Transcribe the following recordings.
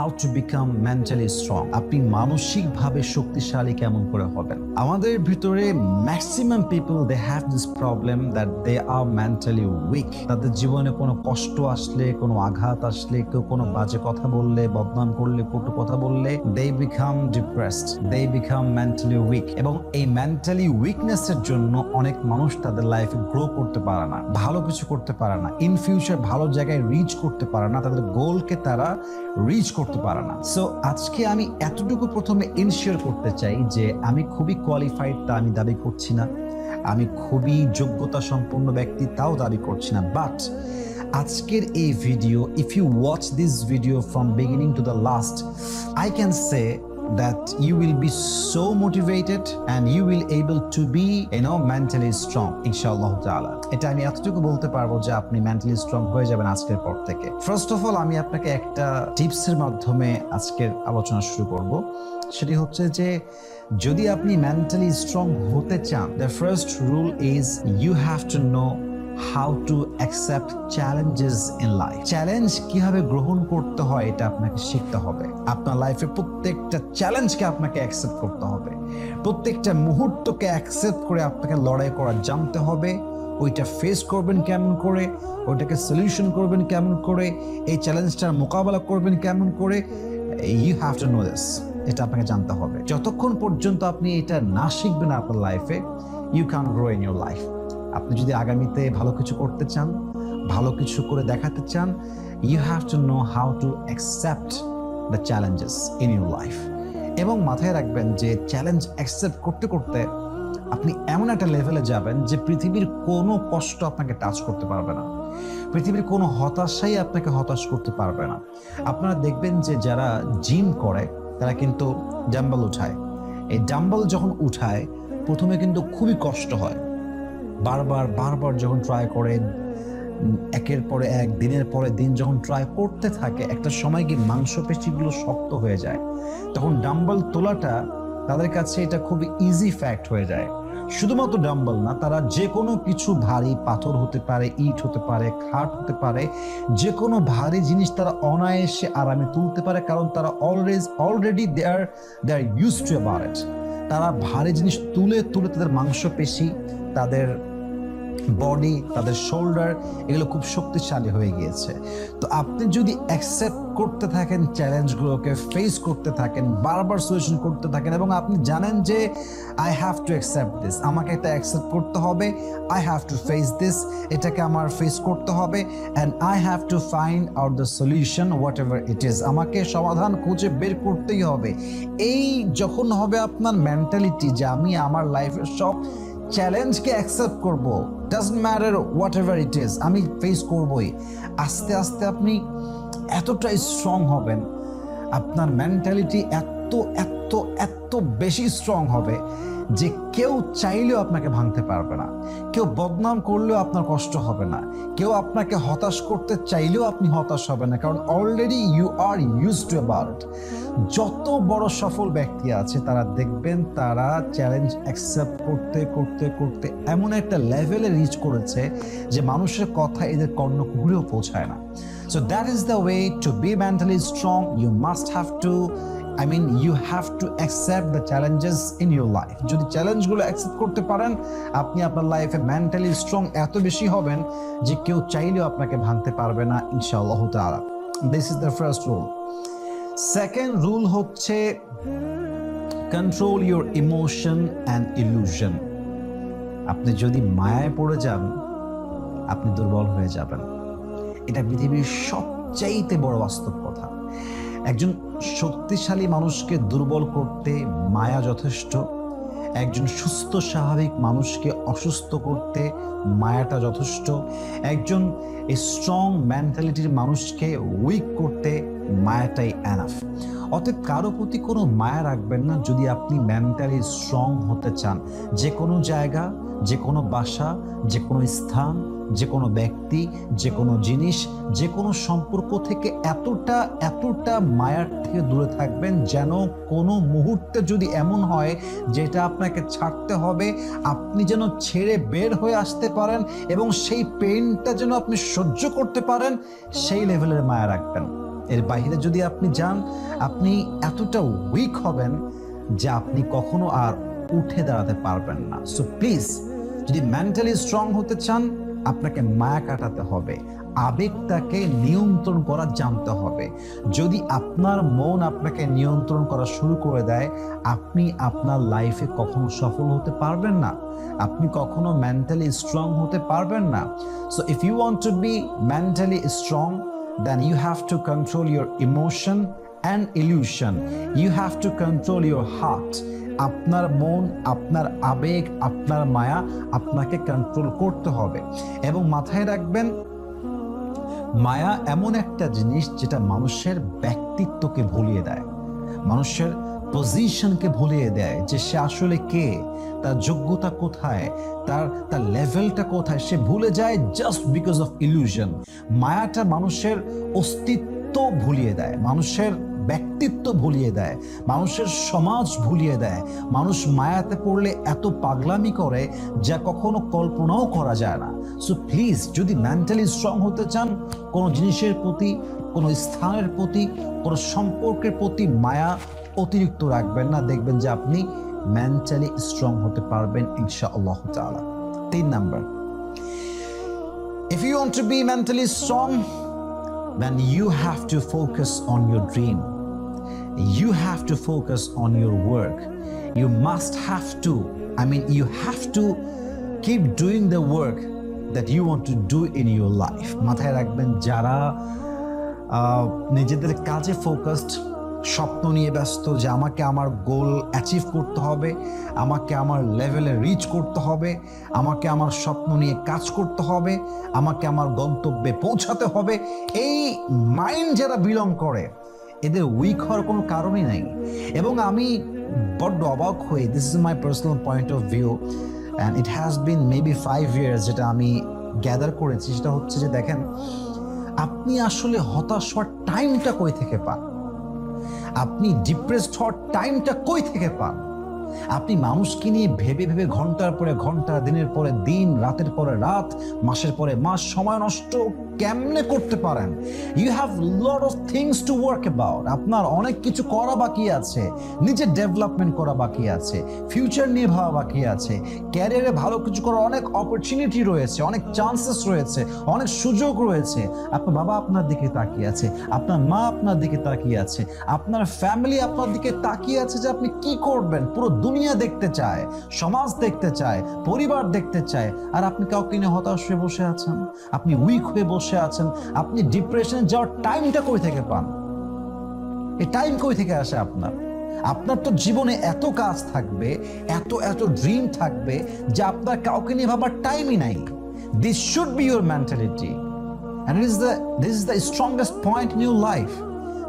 How to become mentally strong. আপনি মানসিকভাবে শক্তিশালী কেমন করে হবেন। আমাদের ভিতরে maximum people they have this problem that they are mentally weak. তাদের জীবনে কোনো কষ্ট আসলে, কোনো আঘাত আসলে, কেউ কোনো বাজে কথা বললে, বদনাম করলে, কটু কথা বললে, they become depressed, they become mentally weak. এবং এই মেন্টালি উইকনেসের জন্য অনেক মানুষ তাদের লাইফে গ্রো করতে পারে না, ভালো কিছু করতে পারে না, ইন ফিউচার ভালো জায়গায় রিচ করতে পারে না, তাদের গোলকে তারা রিচ করতে পারে না। সো আজকে আমি এতটুকু প্রথমে ইনশিওর করতে চাই যে আমি খুবই কোয়ালিফাইড তা আমি দাবি করছি না, আমি খুবই যোগ্যতা সম্পন্ন ব্যক্তি তাও দাবি করছি না। বাট আজকের এই video, if you watch this video from beginning to the last, I can say that you will be so motivated and you will able to be mentally strong inshallah taala। এটা আমি এতটুকু বলতে পারবো যে আপনি mentally strong হয়ে যাবেন আজকের পর থেকে। ফার্স্ট অফ অল আমি আপনাকে একটা টিপসের মাধ্যমে আজকের আলোচনা শুরু করব। সেটি হচ্ছে যে যদি আপনি মেন্টালি স্ট্রং হতে চান, the first rule is you have to know how to accept challenges in life। Challenge কিভাবে গ্রহণ করতে হয় এটা আপনাকে শিখতে হবে। আপনার লাইফে প্রত্যেকটা চ্যালেঞ্জকে আপনাকে অ্যাকসেপ্ট করতে হবে, প্রত্যেকটা মুহূর্তকে অ্যাকসেপ্ট করে আপনাকে লড়াই করা জানতে হবে। ওইটা ফেস করবেন কেমন করে, ওইটাকে সলিউশন করবেন কেমন করে, এই চ্যালেঞ্জটার মোকাবেলা করবেন কেমন করে, you have to know this. এটা আপনাকে জানতে হবে। যতক্ষণ পর্যন্ত আপনি এটা না শিখবেন আপনার লাইফে, you can grow in your life. আপনি যদি আগামীতে ভালো কিছু করতে চান, ভালো কিছু করে দেখাতে চান, you have to know how to accept the challenges in your life. এবং মাথায় রাখবেন যে চ্যালেঞ্জ অ্যাকসেপ্ট করতে করতে আপনি এমন একটা লেভেলে যাবেন যে পৃথিবীর কোনো কষ্ট আপনাকে টাচ করতে পারবে না, পৃথিবীর কোনো হতাশাই আপনাকে হতাশ করতে পারবে না। আপনারা দেখবেন যে যারা জিম করে তারা কিন্তু ডাম্বেল উঠায়। এই ডাম্বেল যখন উঠায় প্রথমে কিন্তু খুবই কষ্ট হয়, বারবার যখন ট্রাই করে, একের পরে এক, দিনের পরে দিন যখন ট্রাই করতে থাকে, একটা সময় কি মাংসপেশিগুলো শক্ত হয়ে যায়। তখন ডাম্বেল তোলাটা তাদের কাছে এটা খুবই ইজি ফ্যাক্ট হয়ে যায়। শুধুমাত্র ডাম্বেল না, তারা যে কোনো কিছু ভারী, পাথর হতে পারে, ইট হতে পারে, খাট হতে পারে, যে কোনো ভারী জিনিস তারা অনায়াসে আরামে তুলতে পারে, কারণ তারা already they are used to about it. তারা ভারী জিনিস তুলে তাদের মাংসপেশি, তাদের বডি, তাদের শোল্ডার, এগুলো খুব শক্তিশালী হয়ে গিয়েছে। তো আপনি যদি অ্যাকসেপ্ট করতে থাকেন চ্যালেঞ্জগুলোকে, ফেস করতে থাকেন, বারবার সলিউশন করতে থাকেন, এবং আপনি জানেন যে I have to accept this, আমাকে এটা অ্যাকসেপ্ট করতে হবে, I have to face this, এটাকে আমার ফেস করতে হবে, and I have to find out the solution what ever it is, আমাকে সমাধান খুঁজে বের করতেই হবে। এই যখন হবে আপনার মেন্টালিটি যে আমি আমার লাইফের সব চ্যালেঞ্জকে অ্যাকসেপ্ট করব, doesn't matter what ever it is, আমি ফেস করবই, আস্তে আস্তে আপনি এতটাই স্ট্রং হবেন, আপনার মেন্টালিটি এত বেশি স্ট্রং হবে যে কেউ চাইলেও আপনাকে ভাঙতে পারবে না, কেউ বদনাম করলেও আপনার কষ্ট হবে না, কেউ আপনাকে হতাশ করতে চাইলেও আপনি হতাশ হবেন না, কারণ already you are used to about it. যত বড় সফল ব্যক্তি আছে তারা দেখবেন তারা চ্যালেঞ্জ অ্যাকসেপ্ট করতে এমন একটা লেভেলে রিচ করেছে যে মানুষের কথা এদের কর্ণকুহরেও পৌঁছায় না। So that is the way to be mentally strong. You must have to, you have to accept the challenges in your life. যদি চ্যালেঞ্জগুলো অ্যাকসেপ্ট করতে পারেন, আপনি আপনার লাইফে মেন্টালি স্ট্রং এত বেশি হবেন যে কেউ চাইলেও আপনাকে ভাঙতে পারবে না ইনশাআল্লাহ তাআলা। This is the first rule. Second rule হচ্ছে control your emotion and illusion. আপনি যদি মায়ায় পড়ে যান, আপনি দুর্বল হয়ে যাবেন। এটা পৃথিবীর সবচাইতে বড় বাস্তব কথা। একজন শক্তিশালী মানুষকে দুর্বল করতে মায়া যথেষ্ট, একজন সুস্থ স্বাভাবিক মানুষকে অসুস্থ করতে মায়াটা যথেষ্ট, একজন স্ট্রং মেন্টালিটির মানুষকে উইক করতে মায়াটাই এনাফ। অতএব কারো প্রতি কোনো মায়া রাখবেন না যদি আপনি মেন্টালি স্ট্রং হতে চান। যে কোনো জায়গা, যে কোনো বাসা, যে কোনো স্থান, যে কোনো ব্যক্তি, যে কোনো জিনিস, যে কোনো সম্পর্ক থেকে এতটা মায়ার থেকে দূরে থাকবেন যেন কোনো মুহূর্তে যদি এমন হয় যেটা আপনাকে ছাড়তে হবে, আপনি যেন ছেড়ে বের হয়ে আসতে পারেন এবং সেই পেইনটা যেন আপনি সহ্য করতে পারেন, সেই লেভেলের মায়া রাখবেন। এর বাইরে যদি আপনি যান, আপনি এতটা উইক হবেন যে আপনি কখনো আর উঠে দাঁড়াতে পারবেন না। সো প্লিজ, যদি মেন্টালি স্ট্রং হতে চান, আপনাকে মায়া কাটাতে হবে, আবেগটাকে নিয়ন্ত্রণ করা জানতে হবে। যদি আপনার মন আপনাকে নিয়ন্ত্রণ করা শুরু করে দেয়, আপনি আপনার লাইফে কখনো সফল হতে পারবেন না, আপনি কখনো মেন্টালি স্ট্রং হতে পারবেন না। So if you want to be mentally strong, then you have to control your emotion and illusion. You have to control your heart. আপনার মন, আপনার আবেগ, আপনার মায়া আপনাকে কন্ট্রোল করতে হবে। এবং মাথায় রাখবেন, মায়া এমন একটা জিনিস যেটা মানুষের ব্যক্তিত্বকে ভুলিয়ে দেয়, মানুষের পজিশনকে ভুলিয়ে দেয়, যে সে আসলে কে, তার যোগ্যতা কোথায়, তার লেভেলটা কোথায়, সে ভুলে যায় জাস্ট বিকজ অফ ইলিউশন। মায়াটা মানুষের অস্তিত্ব ভুলিয়ে দেয়, মানুষের ব্যক্তিত্ব ভুলিয়ে দেয়, মানুষের সমাজ ভুলিয়ে দেয়। মানুষ মায়াতে পড়লে এত পাগলামি করে যা কখনো কল্পনাও করা যায় না। সো প্লিজ, যদি মেন্টালি স্ট্রং হতে চান, কোনো জিনিসের প্রতি, কোনো স্থানের প্রতি, কোনো সম্পর্কের প্রতি মায়া অতিরিক্ত রাখবেন না। দেখবেন যে আপনি মেন্টালি স্ট্রং হতে পারবেন ইনশাআল্লাহ তাআলা। 3 number, if you want to be mentally strong, then you have to focus on your dream. You have to focus on your work. You must have to, you have to keep doing the work that you want to do in your life. মাথায় রাখবেন, যারা নিজেদের কাজে focused, স্বপ্ন নিয়ে ব্যস্ত, যে আমাকে আমার গোল অ্যাচিভ করতে হবে, আমাকে আমার লেভেলে রিচ করতে হবে, আমাকে আমার স্বপ্ন নিয়ে কাজ করতে হবে, আমাকে আমার গন্তব্যে পৌঁছাতে হবে, এই মাইন্ড যারা বিলং করে, এদের উইক হওয়ার কোনো কারণই নাই। এবং আমি বড্ড অবাক হই, this is my personal point of view, and it has been maybe 5 years, যেটা আমি গ্যাদার করেছি, সেটা হচ্ছে যে দেখেন, আপনি আসলে হতাশ হওয়ার টাইমটা কই থেকে পান, আপনি ডিপ্রেসড হওয়ার টাইমটা কই থেকে পান, আপনি মানুষকে নিয়ে ভেবে ভেবে ঘন্টার পরে ঘন্টা, দিনের পরে দিন, রাতের পরে রাত, মাসের পরে মাস সময় নষ্ট কেমনে করতে পারেন? You have lot of things to work about. আপনার অনেক কিছু করা বাকি আছে, নিজের ডেভেলপমেন্ট করা বাকি আছে, ফিউচার নিয়ে ভাবা বাকি আছে, ক্যারিয়ারে ভালো কিছু করার অনেক অপরচুনিটি রয়েছে, অনেক চান্সেস রয়েছে, অনেক সুযোগ রয়েছে। আপনার বাবা আপনার দিকে তাকিয়ে আছে, আপনার মা আপনার দিকে তাকিয়ে আছে, আপনার ফ্যামিলি আপনার দিকে তাকিয়ে আছে যে আপনি কি করবেন। পুরো দুনিয়া দেখতে চায়, সমাজ দেখতে চায়, পরিবার দেখতে চায়, আর আপনি কাউকে নিয়ে হতাশ হয়ে বসে আছেন, আপনি উইক হয়ে বসে আছেন। আপনি ডিপ্রেশনে যাওয়ার টাইমটা কই থেকে পান? এই টাইম কই থেকে আসে আপনার? আপনার তো জীবনে এত কাজ থাকবে, এত এত ড্রিম থাকবে, যে আপনার কাউকে নিয়ে ভাবার টাইমই নাই। This should be your mentality, and this is the strongest point in your life,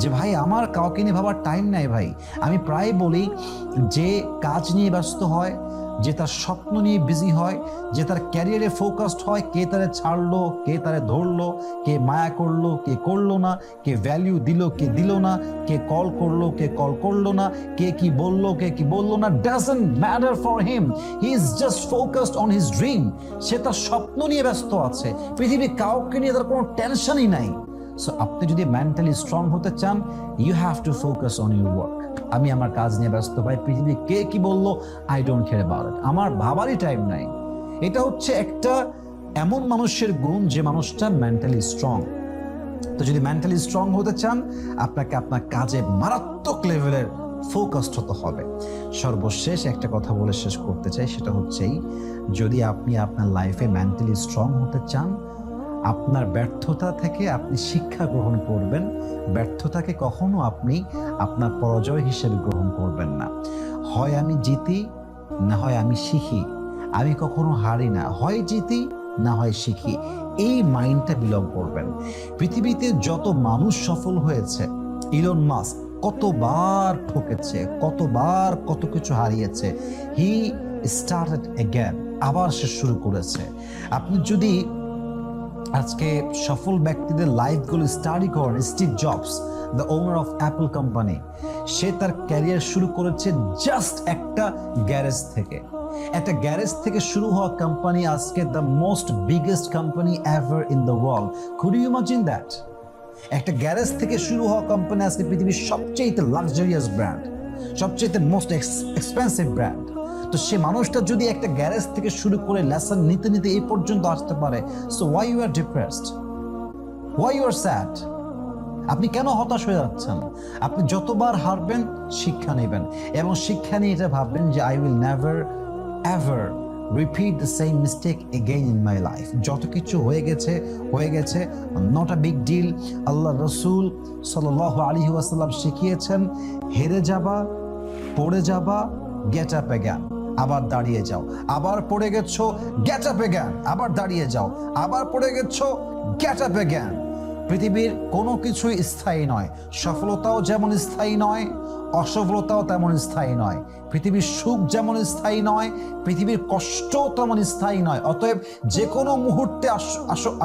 যে ভাই আমার কাউকে নিয়ে ভাবার টাইম নাই ভাই। আমি প্রায় বলি, যে কাজ নিয়ে ব্যস্ত হয়, যে তার স্বপ্ন নিয়ে বিজি হয়, যে তার ক্যারিয়ারে ফোকাসড হয়, কে তারে ছাড়লো, কে তারে ধরলো, কে মায়া করলো, কে করলো না, কে ভ্যালিউ দিল, কে দিল না, কে কল করলো, কে কল করলো না, কে কি বললো, কে কি বললো না, doesn't matter for him. He is just focused on his dream. সে তার স্বপ্ন নিয়ে ব্যস্ত আছে, পৃথিবীর কাউকে নিয়ে তার কোনো টেনশনই নাই। সো আপনি যদি মেন্টালি স্ট্রং হতে চান, you have to focus on your work. আমি আমার কাজ নিয়ে ব্যস্ত ভাই, পৃথিবী কে কি বললো I don't care about it, আমার ভাবারই টাইম নাই। এটা হচ্ছে একটা এমন মানুষের গুণ, যে মানুষটা মেন্টালি স্ট্রং। তো যদি মেন্টালি স্ট্রং হতে চান, আপনাকে আপনার কাজে মারাত্মক লেভেলের ফোকাসড হতে হবে। সর্বশেষ একটা কথা বলে শেষ করতে চাই, সেটা হচ্ছেই, যদি আপনি আপনার লাইফে মেন্টালি স্ট্রং হতে চান, আপনার ব্যর্থতা থেকে আপনি শিক্ষা গ্রহণ করবেন। ব্যর্থতাকে কখনো আপনি আপনার পরাজয় হিসেবে গ্রহণ করবেন না। হয় আমি জিতি, না হয় আমি শিখি। আমি কখনো হারি না, হয় জিতি না হয় শিখি। এই মাইন্ডটা বিলং করবেন। পৃথিবীতে যত মানুষ সফল হয়েছে, ইলন মাস্ক কতবার ঠকেছে, কতবার কত কিছু হারিয়েছে, হি স্টার্টেড অ্যাগেন, আবার সে শুরু করেছে। আপনি যদি আজকে সফল ব্যক্তিদের লাইফগুলো স্টাডি করেন, Steve Jobs, the owner of Apple company, সে তার ক্যারিয়ার শুরু করেছে জাস্ট একটা গ্যারেজ থেকে। একটা গ্যারেজ থেকে শুরু হওয়া কোম্পানি আজকে the most biggest company ever in the world. Could you imagine that? একটা গ্যারেজ থেকে শুরু হওয়া কোম্পানি আজকে পৃথিবীর সবচেয়ে লাক্সারিয়াস ব্র্যান্ড, সবচেয়ে মোস্ট এক্সপেন্সিভ ব্র্যান্ড। তো সে মানুষটা যদি একটা গ্যারেজ থেকে শুরু করে লেসন নিতে নিতে এই পর্যন্ত আসতে পারে, so why you are depressed, why you are sad? আপনি কেন হতাশ হয়ে যাচ্ছেন? আপনি যতবার হারবেন শিক্ষা নেবেন এবং শিক্ষা নিয়ে এটা ভাববেন যে I will never ever repeat the same mistake again in my life. যত কিছু হয়ে গেছে, নট আ বিগ ডিল। আল্লাহ রসুল সাল্লাল্লাহু আলাইহি ওয়াসাল্লাম শিখিয়েছেন, হেরে যাবা, পড়ে যাবা, গেট আপ অ্যাগেন, আবার দাঁড়িয়ে যাও। আবার পড়ে গেছো, গেট আপ অ্যাগেন, আবার দাঁড়িয়ে যাও। আবার পড়ে গেছো, গেট আপ অ্যাগেন। পৃথিবীর কোনো কিছুই স্থায়ী নয়। সফলতাও যেমন স্থায়ী নয়, অসফলতাও তেমন স্থায়ী নয়। পৃথিবীর সুখ যেমন স্থায়ী নয়, পৃথিবীর কষ্টও তেমন স্থায়ী নয়। অতএব যে কোনো মুহূর্তে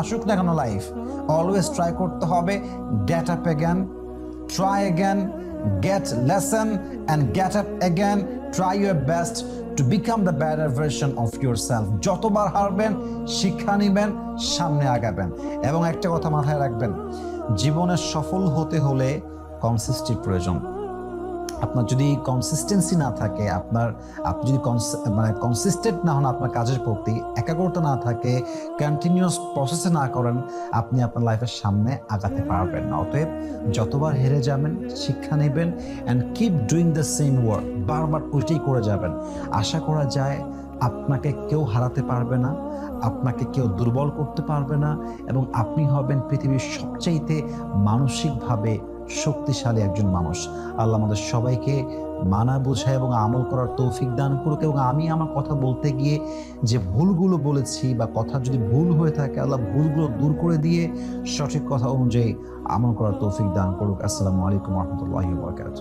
আসুক না কেন লাইফ, অলওয়েজ ট্রাই করতে হবে get up again, try again, get lesson and get up again. Try your best to become the better version of yourself. যতবার হারবেন শিক্ষা নিবেন, সামনে আগাবেন। এবং একটা কথা মাথায় রাখবেন, জীবনে সফল হতে হলে কনসিস্টেন্সি প্রয়োজন। আপনার যদি কনসিস্টেন্সি না থাকে, আপনি যদি কনসিস্টেন্ট না হন আপনার কাজের প্রতি, একাগ্রতা না থাকে, কন্টিনিউয়াস প্রসেসে না করেন, আপনি আপনার লাইফের সামনে আগাতে পারবেন না। অতএব যতবার হেরে যাবেন শিক্ষা নেবেন and keep doing the same work, বারবার ওইটাই করে যাবেন। আশা করা যায় আপনাকে কেউ হারাতে পারবে না, আপনাকে কেউ দুর্বল করতে পারবে না, এবং আপনি হবেন পৃথিবীর সবচাইতে মানসিকভাবে শক্তিশালী একজন মানুষ। আল্লাহ আমাদের সবাইকে মানা বোঝা এবং আমল করার তৌফিক দান করুক। এবং আমি আমার কথা বলতে গিয়ে যে ভুলগুলো বলেছি বা কথা যদি ভুল হয়ে থাকে, আল্লাহ ভুলগুলো দূর করে দিয়ে সঠিক কথা অনুযায়ী আমল করার তৌফিক দান করুক। আসসালামু আলাইকুম ওয়া রাহমাতুল্লাহি ওয়া বারাকাতুহু।